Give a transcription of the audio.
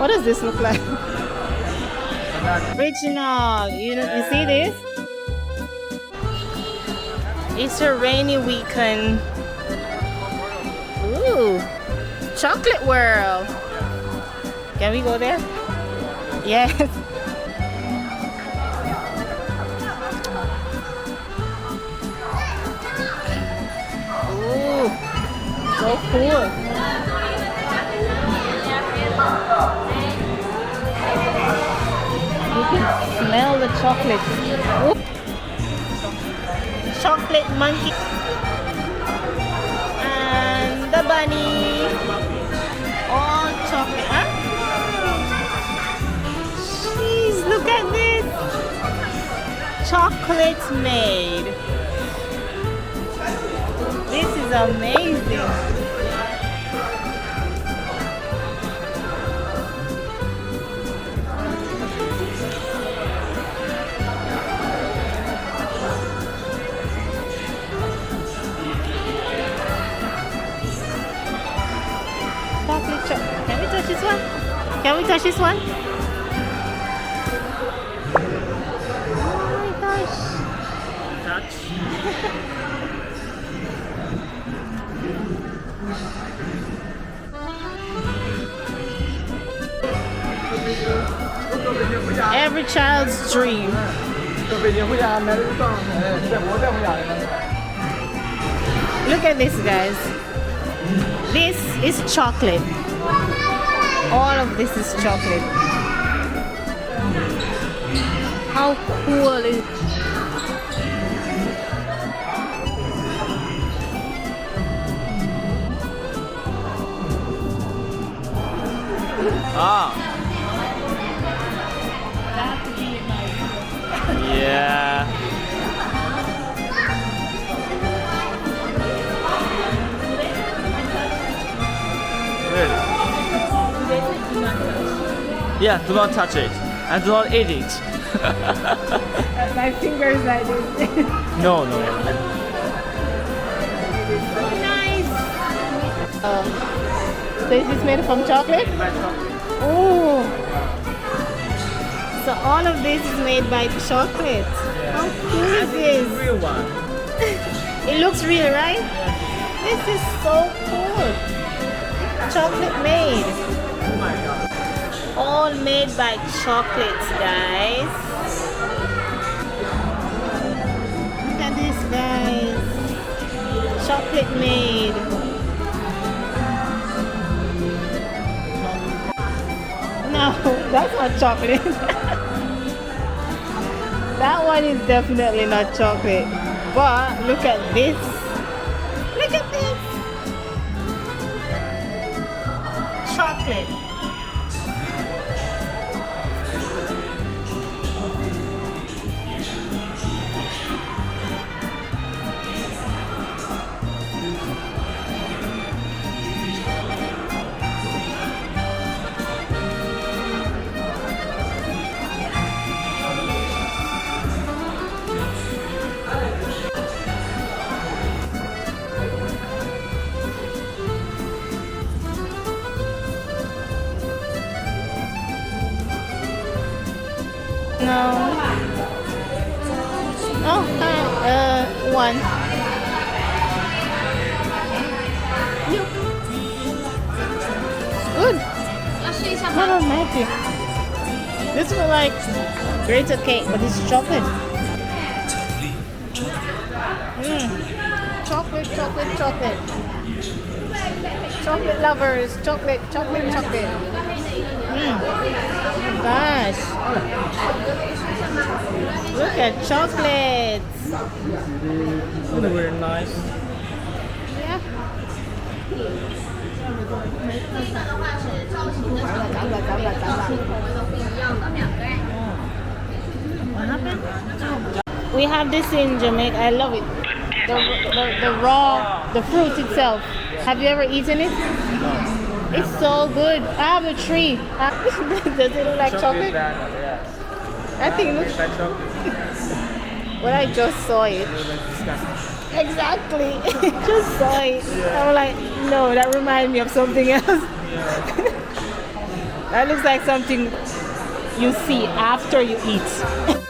What does this look like? Original. You see this? It's a rainy weekend. Ooh, chocolate world. Can we go there? Yes. Ooh, so cool. You can smell the chocolate. Ooh. Chocolate monkey. And the bunny. All chocolate. Huh? Jeez, look at this. Chocolate made. This is amazing. Can we touch this one? Can we touch this one? Oh my gosh. Touch. Every child's dream. Look at this, guys. This is chocolate. All of this is chocolate. How cool is it? Ah. Yeah. Really? Yeah, do not touch it and do not eat it. My fingers like this. No, no. Nice. So is this made from chocolate? Oh. So all of this is made by chocolate. How cool is this? Real one. It looks real, right? This is so cool. Chocolate made. Oh my god. All made by chocolates, guys. Look at this, guys. Chocolate made. No, that's not chocolate. That one is definitely not chocolate. But look at this. Look at this. Chocolate. No. Oh, one. Good. Not romantic. This is like grated cake, but it's chocolate. Chocolate, chocolate, chocolate. Chocolate lovers, chocolate, chocolate, chocolate. Gosh. Look at chocolates. Very nice. Yeah. What happened? We have this in Jamaica. I love it. The raw, the fruit itself. Have you ever eaten it? It's so good. I have a tree. Does it look like chocolate? Yes. I think it looks like chocolate. When I just saw it. Exactly. Just saw it. Yeah. I'm like, no, that reminds me of something else. Yeah. That looks like something you see after you eat.